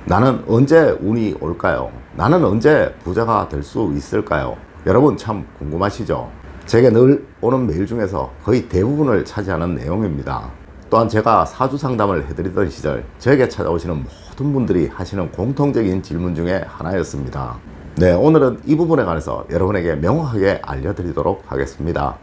나는 언제 운이 올까요? 나는 언제 부자가 될 수 있을까요? 여러분 참 궁금하시죠? 제게 늘 오는 메일 중에서 거의 대부분을 차지하는 내용입니다. 또한 제가 사주 상담을 해드리던 시절 저에게 찾아오시는 모든 분들이 하시는 공통적인 질문 중에 하나였습니다. 네, 오늘은 이 부분에 관해서 여러분에게 명확하게 알려드리도록 하겠습니다.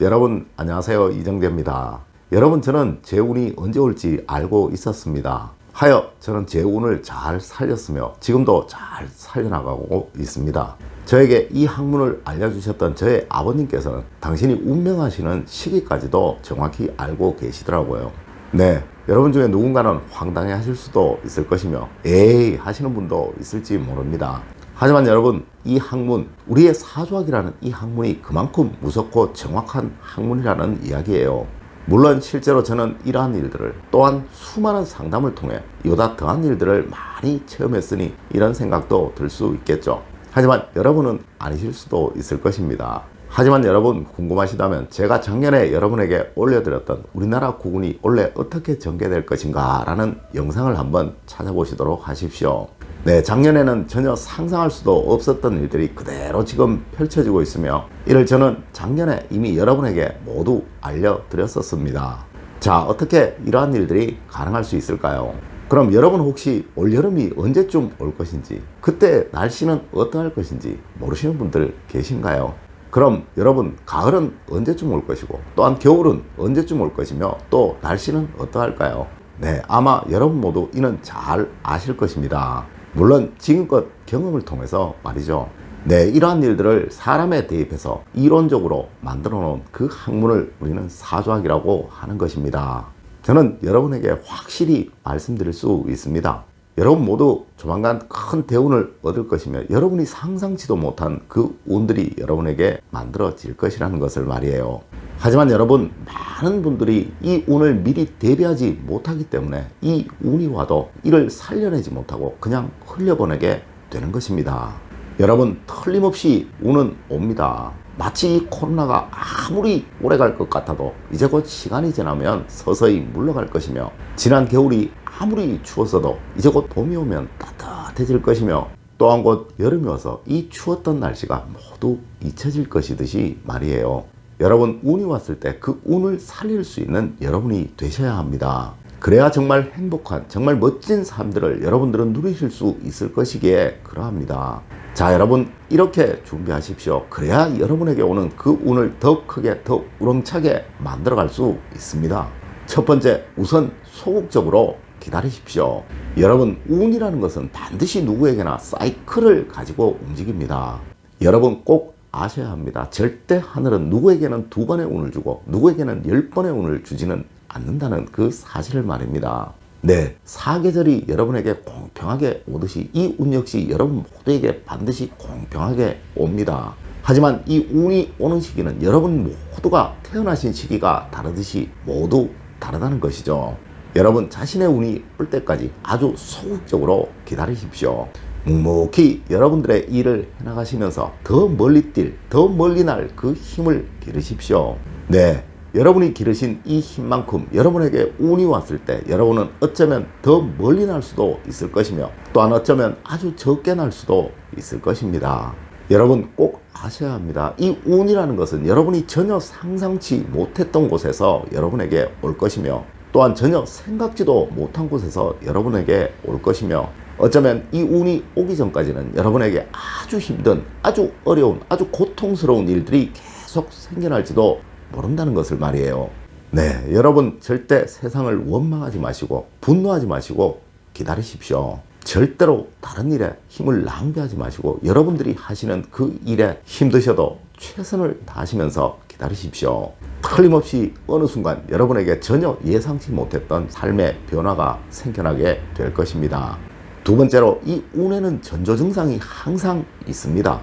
여러분 안녕하세요, 이정재입니다. 여러분, 저는 제 운이 언제 올지 알고 있었습니다. 하여 저는 제 운을 잘 살렸으며 지금도 잘 살려나가고 있습니다. 저에게 이 학문을 알려주셨던 저의 아버님께서는 당신이 운명하시는 시기까지도 정확히 알고 계시더라고요. 네, 여러분 중에 누군가는 황당해 하실 수도 있을 것이며 에이 하시는 분도 있을지 모릅니다. 하지만 여러분, 이 학문, 우리의 사주학이라는 이 학문이 그만큼 무섭고 정확한 학문이라는 이야기예요. 물론 실제로 저는 이러한 일들을, 또한 수많은 상담을 통해 이보다 더한 일들을 많이 체험했으니 이런 생각도 들 수 있겠죠. 하지만 여러분은 아니실 수도 있을 것입니다. 하지만 여러분 궁금하시다면 제가 작년에 여러분에게 올려드렸던 우리나라 국운이 원래 어떻게 전개될 것인가 라는 영상을 한번 찾아보시도록 하십시오. 네, 작년에는 전혀 상상할 수도 없었던 일들이 그대로 지금 펼쳐지고 있으며 이를 저는 작년에 이미 여러분에게 모두 알려드렸었습니다. 자, 어떻게 이러한 일들이 가능할 수 있을까요? 그럼 여러분 혹시 올여름이 언제쯤 올 것인지, 그때 날씨는 어떠할 것인지 모르시는 분들 계신가요? 그럼 여러분, 가을은 언제쯤 올 것이고 또한 겨울은 언제쯤 올 것이며 또 날씨는 어떠할까요? 네, 아마 여러분 모두 이는 잘 아실 것입니다. 물론 지금껏 경험을 통해서 말이죠. 네, 이러한 일들을 사람에 대입해서 이론적으로 만들어 놓은 그 학문을 우리는 사주학이라고 하는 것입니다. 저는 여러분에게 확실히 말씀드릴 수 있습니다. 여러분 모두 조만간 큰 대운을 얻을 것이며 여러분이 상상치도 못한 그 운들이 여러분에게 만들어질 것이라는 것을 말이에요. 하지만 여러분, 많은 분들이 이 운을 미리 대비하지 못하기 때문에 이 운이 와도 이를 살려내지 못하고 그냥 흘려보내게 되는 것입니다. 여러분, 틀림없이 운은 옵니다. 마치 이 코로나가 아무리 오래 갈 것 같아도 이제 곧 시간이 지나면 서서히 물러갈 것이며, 지난 겨울이 아무리 추웠어도 이제 곧 봄이 오면 따뜻해질 것이며, 또한 곧 여름이 와서 이 추웠던 날씨가 모두 잊혀질 것이듯이 말이에요. 여러분, 운이 왔을 때 그 운을 살릴 수 있는 여러분이 되셔야 합니다. 그래야 정말 행복한, 정말 멋진 삶들을 여러분들은 누리실 수 있을 것이기에 그러합니다. 자, 여러분, 이렇게 준비하십시오. 그래야 여러분에게 오는 그 운을 더 크게, 더 우렁차게 만들어갈 수 있습니다. 첫 번째, 우선 소극적으로 기다리십시오. 여러분, 운이라는 것은 반드시 누구에게나 사이클을 가지고 움직입니다. 여러분 꼭 아셔야 합니다. 절대 하늘은 누구에게는 2번의 운을 주고 누구에게는 10번의 운을 주지는 않는다는 그 사실을 말입니다. 네, 사계절이 여러분에게 공평하게 오듯이 이 운 역시 여러분 모두에게 반드시 공평하게 옵니다. 하지만 이 운이 오는 시기는 여러분 모두가 태어나신 시기가 다르듯이 모두 다르다는 것이죠. 여러분 자신의 운이 올 때까지 아주 소극적으로 기다리십시오. 묵묵히 여러분들의 일을 해나가시면서 더 멀리 더 멀리 날 그 힘을 기르십시오. 네, 여러분이 기르신 이 힘만큼 여러분에게 운이 왔을 때 여러분은 어쩌면 더 멀리 날 수도 있을 것이며 또한 어쩌면 아주 적게 날 수도 있을 것입니다. 여러분 꼭 아셔야 합니다. 이 운이라는 것은 여러분이 전혀 상상치 못했던 곳에서 여러분에게 올 것이며 또한 전혀 생각지도 못한 곳에서 여러분에게 올 것이며, 어쩌면 이 운이 오기 전까지는 여러분에게 아주 힘든, 아주 어려운, 아주 고통스러운 일들이 계속 생겨날지도 모른다는 것을 말이에요. 네, 여러분 절대 세상을 원망하지 마시고 분노하지 마시고 기다리십시오. 절대로 다른 일에 힘을 낭비하지 마시고 여러분들이 하시는 그 일에 힘드셔도 최선을 다하시면서 기다리십시오. 틀림없이 어느 순간 여러분에게 전혀 예상치 못했던 삶의 변화가 생겨나게 될 것입니다. 두 번째로, 이 운에는 전조 증상이 항상 있습니다.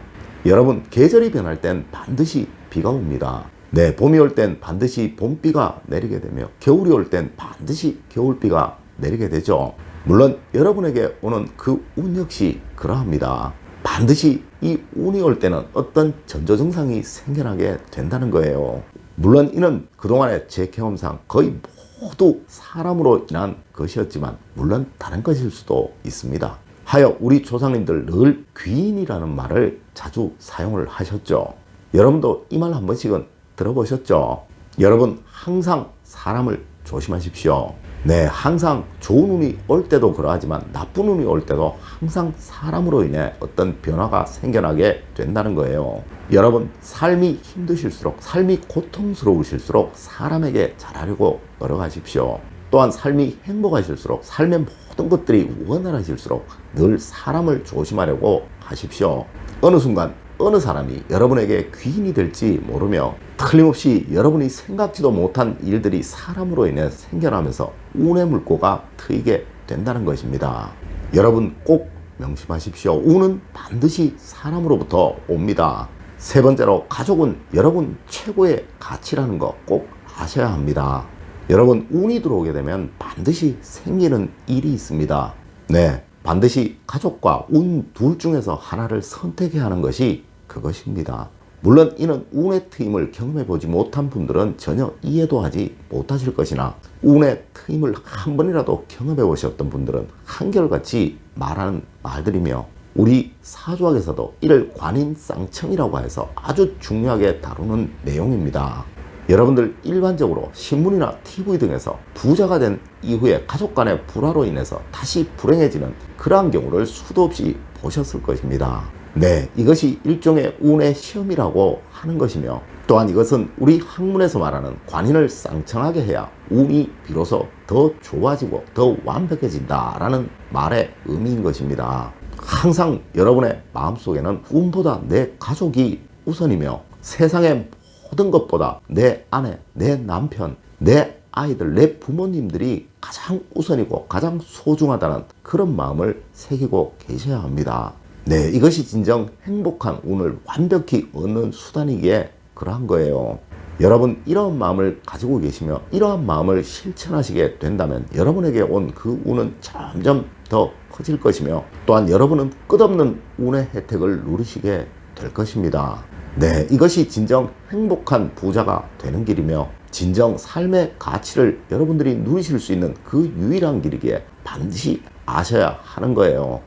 여러분, 계절이 변할 땐 반드시 비가 옵니다. 네, 봄이 올 땐 반드시 봄비가 내리게 되며 겨울이 올 땐 반드시 겨울비가 내리게 되죠. 물론 여러분에게 오는 그 운 역시 그러합니다. 반드시 이 운이 올 때는 어떤 전조 증상이 생겨나게 된다는 거예요. 물론 이는 그동안의 제 경험상 거의 모두 사람으로 인한 것이었지만 물론 다른 것일 수도 있습니다. 하여 우리 조상님들 늘 귀인이라는 말을 자주 사용을 하셨죠. 여러분도 이 말 한 번씩은 들어보셨죠? 여러분 항상 사람을 조심하십시오. 네, 항상 좋은 운이 올 때도 그러하지만 나쁜 운이 올 때도 항상 사람으로 인해 어떤 변화가 생겨나게 된다는 거예요. 여러분 삶이 힘드실수록, 삶이 고통스러우실수록 사람에게 잘하려고 노력하십시오. 또한 삶이 행복하실수록, 삶의 모든 것들이 원활하실수록 늘 사람을 조심하려고 하십시오. 어느 순간 어느 사람이 여러분에게 귀인이 될지 모르며 틀림없이 여러분이 생각지도 못한 일들이 사람으로 인해 생겨나면서 운의 물꼬가 트이게 된다는 것입니다. 여러분 꼭 명심하십시오. 운은 반드시 사람으로부터 옵니다. 세 번째로, 가족은 여러분 최고의 가치라는 거 꼭 아셔야 합니다. 여러분 운이 들어오게 되면 반드시 생기는 일이 있습니다. 네, 반드시 가족과 운 둘 중에서 하나를 선택해야 하는 것이 그것입니다. 물론 이는 운의 트임을 경험해 보지 못한 분들은 전혀 이해도 하지 못하실 것이나, 운의 트임을 한 번이라도 경험해 보셨던 분들은 한결같이 말하는 말들이며, 우리 사주학에서도 이를 관인쌍청이라고 해서 아주 중요하게 다루는 내용입니다. 여러분들 일반적으로 신문이나 TV 등에서 부자가 된 이후에 가족 간의 불화로 인해서 다시 불행해지는 그러한 경우를 수도 없이 보셨을 것입니다. 네, 이것이 일종의 운의 시험이라고 하는 것이며, 또한 이것은 우리 학문에서 말하는 관인을 쌍청하게 해야 운이 비로소 더 좋아지고 더 완벽해진다라는 말의 의미인 것입니다. 항상 여러분의 마음속에는 운보다 내 가족이 우선이며, 세상의 모든 것보다 내 아내, 내 남편, 내 아이들, 내 부모님들이 가장 우선이고 가장 소중하다는 그런 마음을 새기고 계셔야 합니다. 네, 이것이 진정 행복한 운을 완벽히 얻는 수단이기에 그러한 거예요. 여러분 이러한 마음을 가지고 계시며 이러한 마음을 실천하시게 된다면 여러분에게 온 그 운은 점점 더 커질 것이며, 또한 여러분은 끝없는 운의 혜택을 누리시게 될 것입니다. 네, 이것이 진정 행복한 부자가 되는 길이며 진정 삶의 가치를 여러분들이 누리실 수 있는 그 유일한 길이기에 반드시 아셔야 하는 거예요.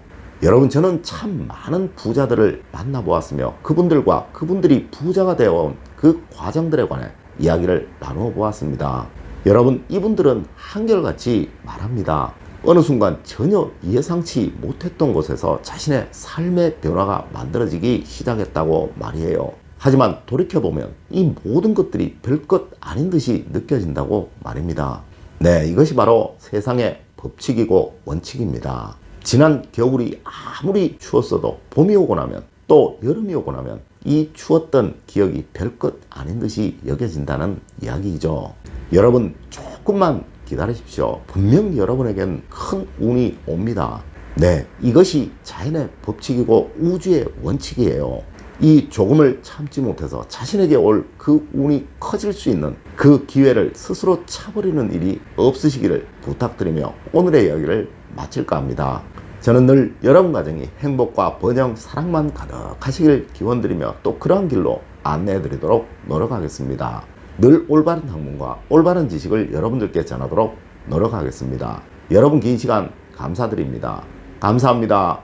여러분, 저는 참 많은 부자들을 만나보았으며 그분들과 그분들이 부자가 되어온 그 과정들에 관해 이야기를 나누어 보았습니다. 여러분, 이분들은 한결같이 말합니다. 어느 순간 전혀 예상치 못했던 곳에서 자신의 삶의 변화가 만들어지기 시작했다고 말이에요. 하지만 돌이켜보면 이 모든 것들이 별것 아닌 듯이 느껴진다고 말입니다. 네, 이것이 바로 세상의 법칙이고 원칙입니다. 지난 겨울이 아무리 추웠어도 봄이 오고 나면, 또 여름이 오고 나면 이 추웠던 기억이 별것 아닌 듯이 여겨진다는 이야기이죠. 여러분 조금만 기다리십시오. 분명히 여러분에겐 큰 운이 옵니다. 네, 이것이 자연의 법칙이고 우주의 원칙이에요. 이 조금을 참지 못해서 자신에게 올 그 운이 커질 수 있는 그 기회를 스스로 차버리는 일이 없으시기를 부탁드리며 오늘의 이야기를 마칠까 합니다. 저는 늘 여러분 가정이 행복과 번영, 사랑만 가득하시길 기원드리며 또 그러한 길로 안내해드리도록 노력하겠습니다. 늘 올바른 학문과 올바른 지식을 여러분들께 전하도록 노력하겠습니다. 여러분 긴 시간 감사드립니다. 감사합니다.